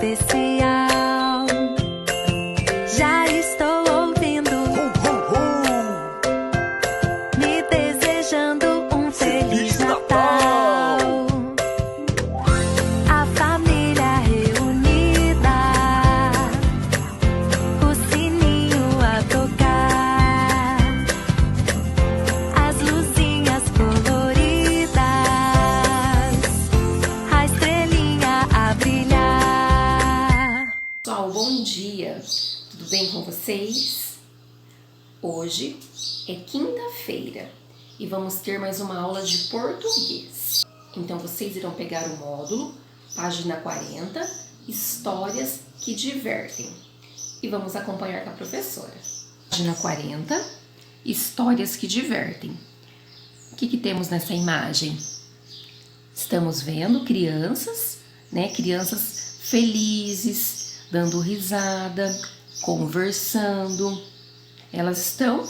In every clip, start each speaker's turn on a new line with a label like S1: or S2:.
S1: especial. Já estou ouvindo, me desejando um Feliz Natal. A família reunida, o sininho a tocar, as luzinhas coloridas, a estrelinha a brilhar.
S2: Pessoal, bom dia! Tudo bem com vocês? Hoje é quinta-feira e vamos ter mais uma aula de português. Então vocês irão pegar o módulo, página 40, Histórias que Divertem. E vamos acompanhar com a professora. Página 40, Histórias que Divertem. O que temos nessa imagem? Estamos vendo crianças, né? Crianças felizes, dando risada, conversando. Elas estão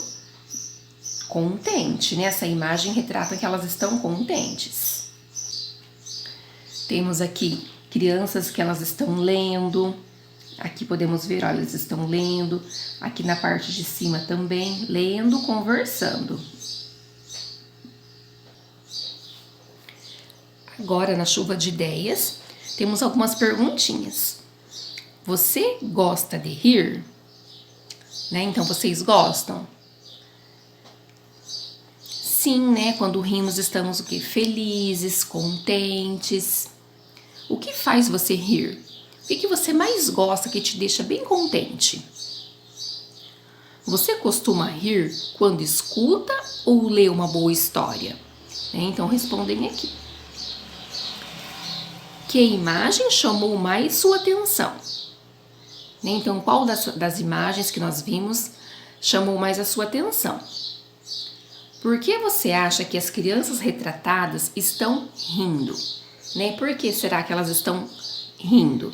S2: contentes, né? Essa imagem retrata que elas estão contentes. Temos aqui crianças que elas estão lendo. Aqui podemos ver, olha, elas estão lendo. Aqui na parte de cima também, lendo, conversando. Agora, na chuva de ideias, temos algumas perguntinhas. Você gosta de rir? Né? Então, vocês gostam? Sim, né? Quando rimos, estamos o quê? Felizes, contentes. O que faz você rir? O que você mais gosta, que te deixa bem contente? Você costuma rir quando escuta ou lê uma boa história? Né? Então, respondem aqui. Que imagem chamou mais sua atenção? Então, qual das imagens que nós vimos chamou mais a sua atenção? Por que você acha que as crianças retratadas estão rindo? Né? Por que será que elas estão rindo?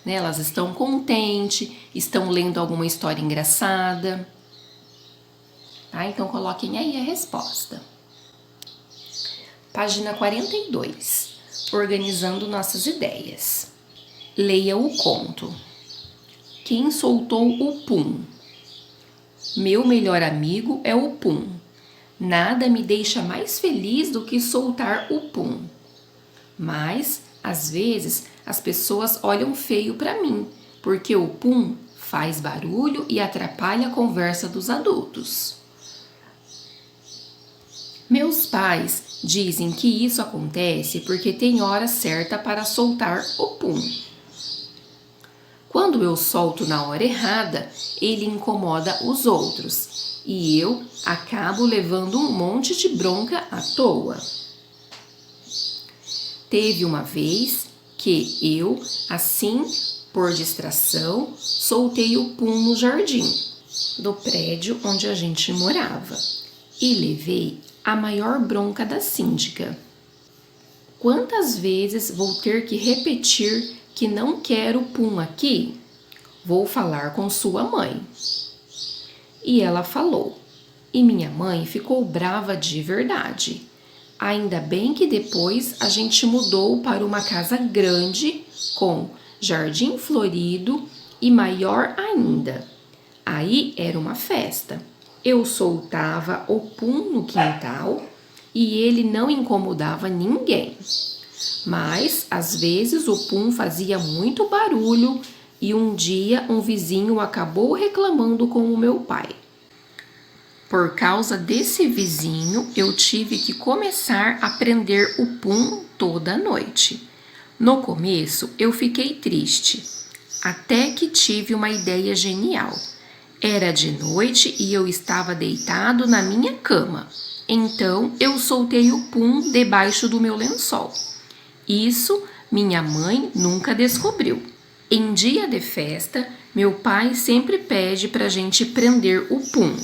S2: Né? Elas estão contentes, estão lendo alguma história engraçada. Tá? Então, coloquem aí a resposta. Página 42. Organizando nossas ideias. Leia o conto. Quem soltou o pum? Meu melhor amigo é o pum. Nada me deixa mais feliz do que soltar o pum. Mas, às vezes, as pessoas olham feio para mim, porque o pum faz barulho e atrapalha a conversa dos adultos. Meus pais dizem que isso acontece porque tem hora certa para soltar o pum. Quando eu solto na hora errada, ele incomoda os outros e eu acabo levando um monte de bronca à toa. Teve uma vez que eu, assim, por distração, soltei o pum no jardim do prédio onde a gente morava e levei a maior bronca da síndica. Quantas vezes vou ter que repetir que não quero pum aqui? Vou falar com sua mãe. E ela falou. E minha mãe ficou brava de verdade. Ainda bem que depois a gente mudou para uma casa grande, com jardim florido e maior ainda. Aí era uma festa. Eu soltava o pum no quintal e ele não incomodava ninguém. Mas, às vezes, o pum fazia muito barulho e um dia um vizinho acabou reclamando com o meu pai. Por causa desse vizinho, eu tive que começar a prender o pum toda noite. No começo, eu fiquei triste, até que tive uma ideia genial. Era de noite e eu estava deitado na minha cama. Então, eu soltei o pum debaixo do meu lençol. Isso minha mãe nunca descobriu. Em dia de festa, meu pai sempre pede para a gente prender o pum.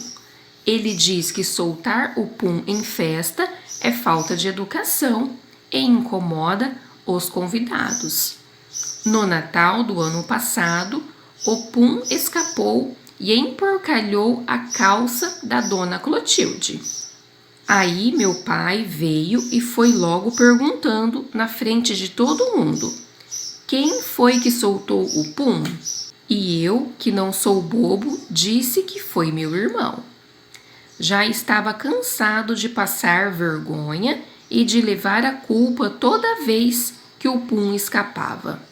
S2: Ele diz que soltar o pum em festa é falta de educação e incomoda os convidados. No Natal do ano passado, o pum escapou e emporcalhou a calça da dona Clotilde. Aí meu pai veio e foi logo perguntando na frente de todo mundo: Quem foi que soltou o pum? E eu, que não sou bobo, disse que foi meu irmão. Já estava cansado de passar vergonha e de levar a culpa toda vez que o pum escapava.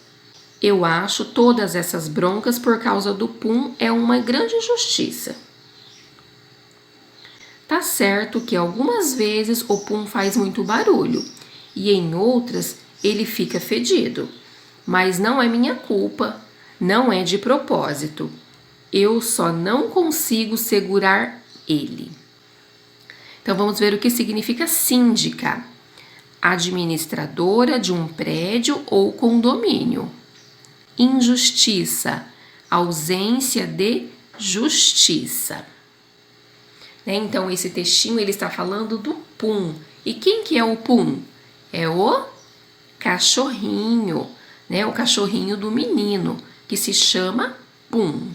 S2: Eu acho todas essas broncas por causa do pum é uma grande injustiça. Tá certo que algumas vezes o pum faz muito barulho e em outras ele fica fedido, mas não é minha culpa, não é de propósito. Eu só não consigo segurar ele. Então vamos ver o que significa síndica. Administradora de um prédio ou condomínio. Injustiça, ausência de justiça. Então esse textinho ele está falando do pum. E quem que é o pum? É o cachorrinho, o cachorrinho do menino, que se chama Pum.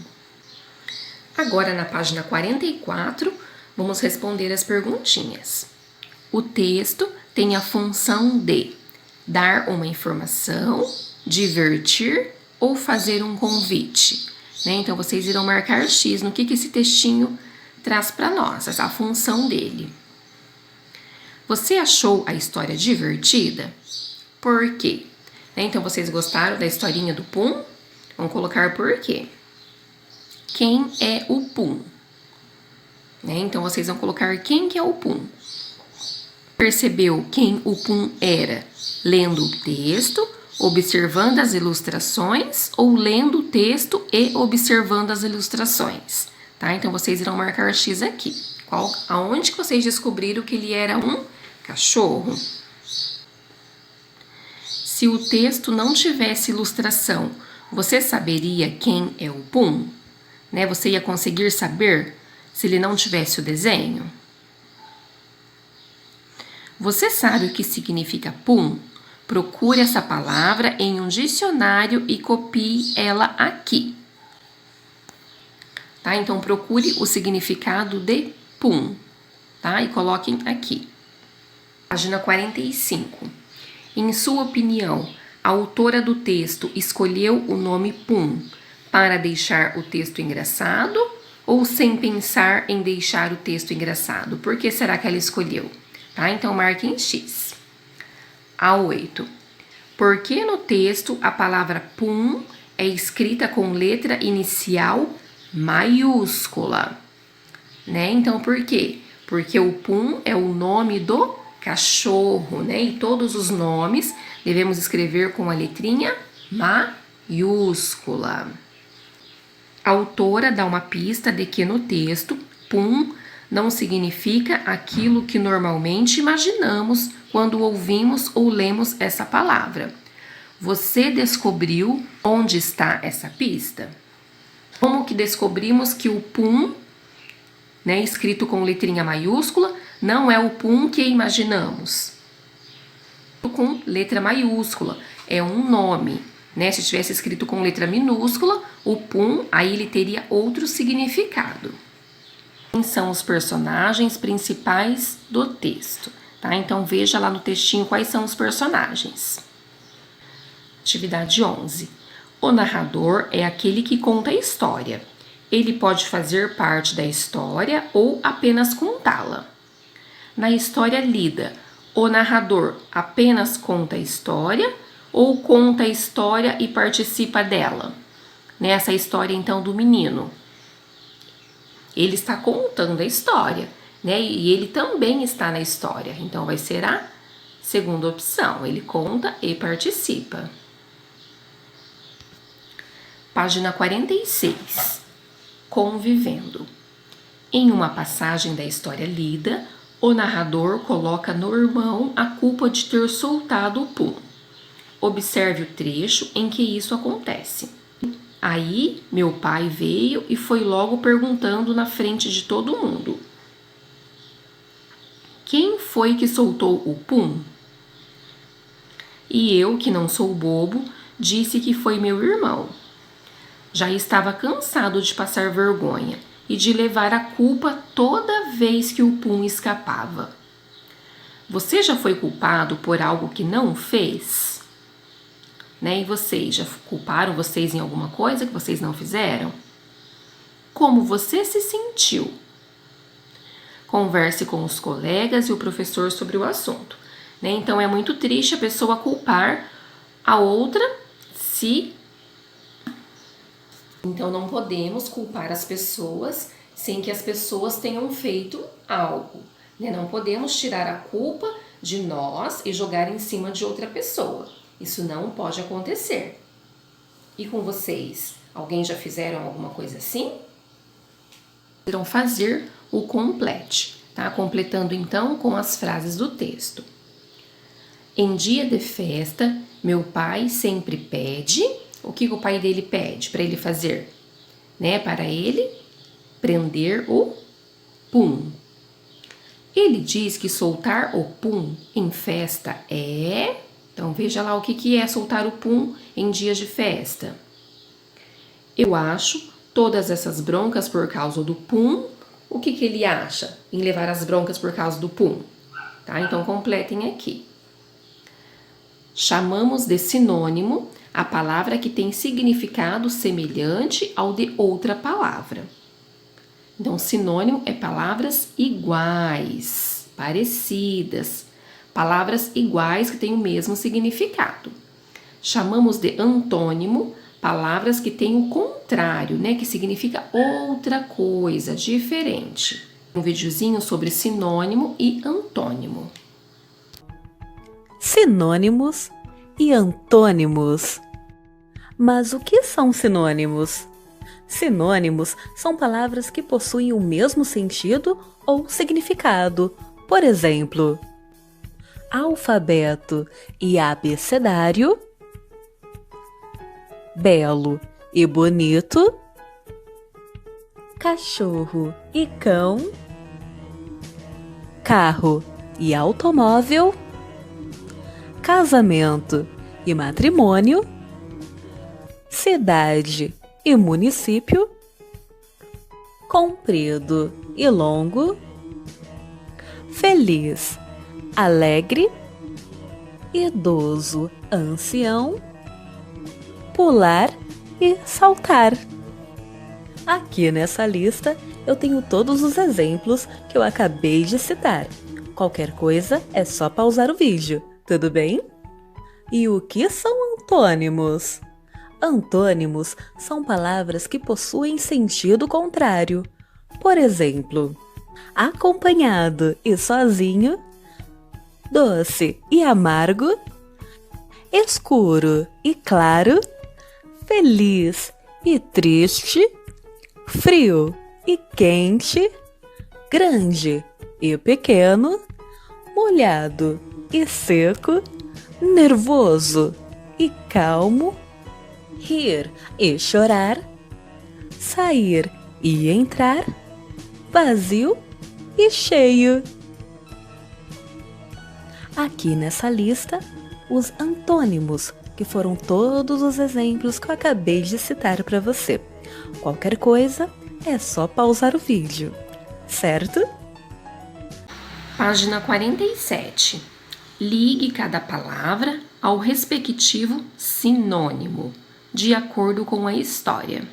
S2: Agora na página 44, vamos responder as perguntinhas. O texto tem a função de dar uma informação, divertir ou fazer um convite. Então vocês irão marcar X no que esse textinho traz para nós, essa função dele. Você achou a história divertida? Por quê? Então vocês gostaram da historinha do Pum? Vamos colocar por quê. Quem é o Pum? Então vocês vão colocar quem que é o Pum. Percebeu quem o Pum era? Lendo o texto, observando as ilustrações ou lendo o texto e observando as ilustrações? Então vocês irão marcar X aqui. Aonde que vocês descobriram que ele era um cachorro? Se o texto não tivesse ilustração, você saberia quem é o Pum? Você ia conseguir saber se ele não tivesse o desenho? Você sabe o que significa Pum? Procure essa palavra em um dicionário e copie ela aqui. Então procure o significado de Pum, e coloquem aqui. Página 45. Em sua opinião, a autora do texto escolheu o nome Pum para deixar o texto engraçado ou sem pensar em deixar o texto engraçado? Por que será que ela escolheu? Então marquem X. A8. Por que no texto a palavra Pum é escrita com letra inicial maiúscula? Então por quê? Porque o Pum é o nome do cachorro, E todos os nomes devemos escrever com a letrinha maiúscula. A autora dá uma pista de que no texto, Pum não significa aquilo que normalmente imaginamos quando ouvimos ou lemos essa palavra. Você descobriu onde está essa pista? Como que descobrimos que o Pum, escrito com letrinha maiúscula, não é o Pum que imaginamos? Com letra maiúscula, é um nome. Se tivesse escrito com letra minúscula, o Pum, aí ele teria outro significado. Quem são os personagens principais do texto? Então veja lá no textinho quais são os personagens. Atividade 11. O narrador é aquele que conta a história. Ele pode fazer parte da história ou apenas contá-la. Na história lida, o narrador apenas conta a história ou conta a história e participa dela? Nessa história, então, do menino. Ele está contando a história, E ele também está na história. Então, vai ser a segunda opção. Ele conta e participa. Página 46. Convivendo. Em uma passagem da história lida, o narrador coloca no irmão a culpa de ter soltado o Pum. Observe o trecho em que isso acontece. Aí, meu pai veio e foi logo perguntando na frente de todo mundo: quem foi que soltou o Pum? E eu, que não sou bobo, disse que foi meu irmão. Já estava cansado de passar vergonha e de levar a culpa toda vez que o Pum escapava. Você já foi culpado por algo que não fez? né? E vocês já culparam vocês em alguma coisa que vocês não fizeram? Como você se sentiu? Converse com os colegas e o professor sobre o assunto, né? Então é muito triste a pessoa culpar a outra se... Então não podemos culpar as pessoas sem que as pessoas tenham feito algo, né? Não podemos tirar a culpa de nós e jogar em cima de outra pessoa. Isso não pode acontecer. E com vocês? Alguém já fizeram alguma coisa assim? Irão fazer o complete, tá? Completando então com as frases do texto. Em dia de festa, meu pai sempre pede... O que o pai dele pede para ele fazer? Né? Para ele prender o pum. Ele diz que soltar o pum em festa é... Então, veja lá o que é soltar o pum em dias de festa. Eu acho todas essas broncas por causa do pum. O que ele acha em levar as broncas por causa do pum? Tá? Então, completem aqui. Chamamos de sinônimo a palavra que tem significado semelhante ao de outra palavra. Então, sinônimo é palavras iguais, parecidas. Palavras iguais que têm o mesmo significado. Chamamos de antônimo palavras que têm o contrário, né? Que significa outra coisa, diferente. Um videozinho sobre sinônimo e antônimo.
S3: Sinônimos e antônimos. Mas o que são sinônimos? Sinônimos são palavras que possuem o mesmo sentido ou significado. Por exemplo, alfabeto e abecedário, belo e bonito, cachorro e cão, carro e automóvel, casamento e matrimônio, cidade e município, comprido e longo, feliz, alegre, idoso, ancião, pular e saltar. Aqui nessa lista eu tenho todos os exemplos que eu acabei de citar. Qualquer coisa é só pausar o vídeo, tudo bem? E o que são antônimos? Antônimos são palavras que possuem sentido contrário. Por exemplo, acompanhado e sozinho, doce e amargo, escuro e claro, feliz e triste, frio e quente, grande e pequeno, molhado e seco, nervoso e calmo, rir e chorar, sair e entrar, vazio e cheio. Aqui nessa lista, os antônimos, que foram todos os exemplos que eu acabei de citar para você. Qualquer coisa, é só pausar o vídeo, certo?
S2: Página 47. Ligue cada palavra ao respectivo sinônimo, de acordo com a história.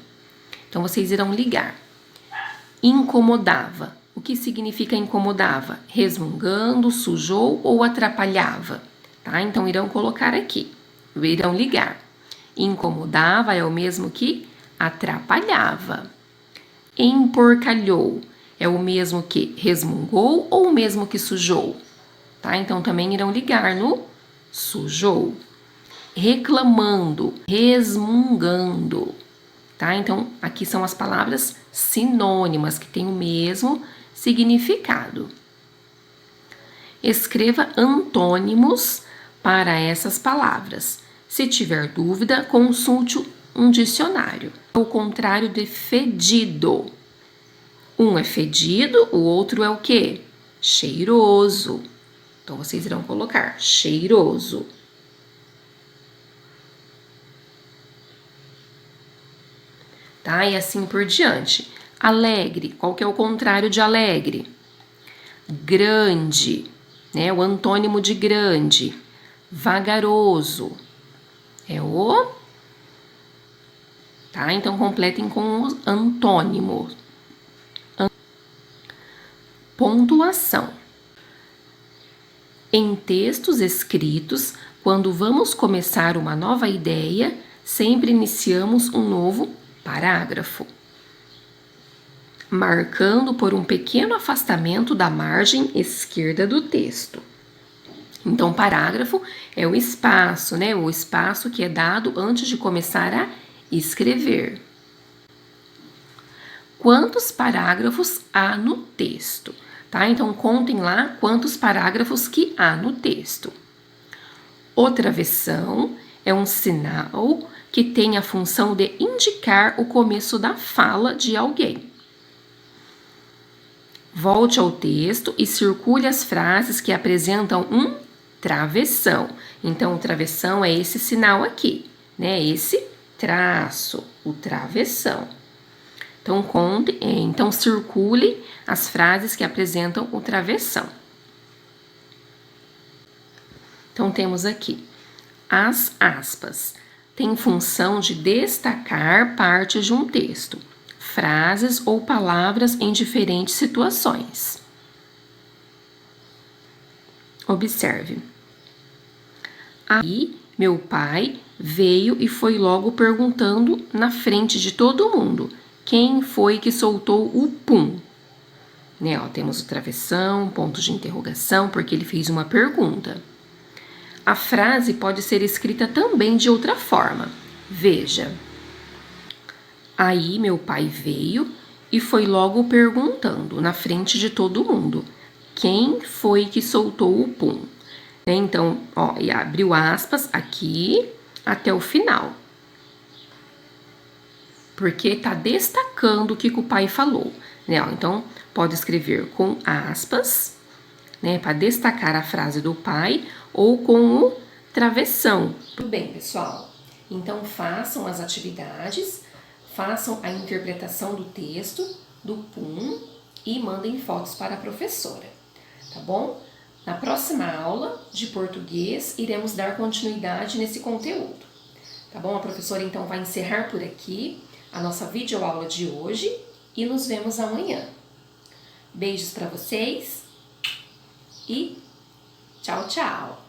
S2: Então, vocês irão ligar. Incomodava. O que significa incomodava? Resmungando, sujou ou atrapalhava? Tá? Então, irão colocar aqui. Irão ligar. Incomodava é o mesmo que atrapalhava. Emporcalhou é o mesmo que resmungou ou o mesmo que sujou? Tá? Então, também irão ligar no sujou. Reclamando, resmungando. Tá? Então, aqui são as palavras sinônimas, que têm o mesmo significado. Escreva antônimos para essas palavras. Se tiver dúvida, consulte um dicionário. O contrário de fedido. Um é fedido, o outro é o quê? Cheiroso. Então, vocês irão colocar cheiroso. Tá? E assim por diante. Alegre. Qual que é o contrário de alegre? Grande, né? O antônimo de grande. Vagaroso. é o... Tá? Então, completem com os antônimos. Pontuação. Em textos escritos, quando vamos começar uma nova ideia, sempre iniciamos um novo parágrafo, marcando por um pequeno afastamento da margem esquerda do texto. Então, parágrafo é o espaço, né? O espaço que é dado antes de começar a escrever. Quantos parágrafos há no texto? Tá? Então, contem lá quantos parágrafos que há no texto. O travessão é um sinal que tem a função de indicar o começo da fala de alguém. Volte ao texto e circule as frases que apresentam um travessão. Então, o travessão é esse sinal aqui, né? Esse traço, o travessão. Então, circule as frases que apresentam o travessão. Então, temos aqui as aspas. Tem função de destacar partes de um texto, frases ou palavras em diferentes situações. Observe. Aí, meu pai veio e foi logo perguntando na frente de todo mundo: quem foi que soltou o pum? Né, ó, temos o travessão, ponto de interrogação, porque ele fez uma pergunta. A frase pode ser escrita também de outra forma. Veja. Aí meu pai veio e foi logo perguntando na frente de todo mundo: quem foi que soltou o pum? Então, ó, e abriu aspas aqui até o final. Porque tá destacando o que o pai falou, né? Então, pode escrever com aspas, né, para destacar a frase do pai, ou com o travessão. Tudo bem, pessoal? Então, façam as atividades, façam a interpretação do texto, do pum, e mandem fotos para a professora, tá bom? Na próxima aula de português, iremos dar continuidade nesse conteúdo, tá bom? A professora, então, vai encerrar por aqui a nossa videoaula de hoje e nos vemos amanhã. Beijos para vocês e tchau, tchau!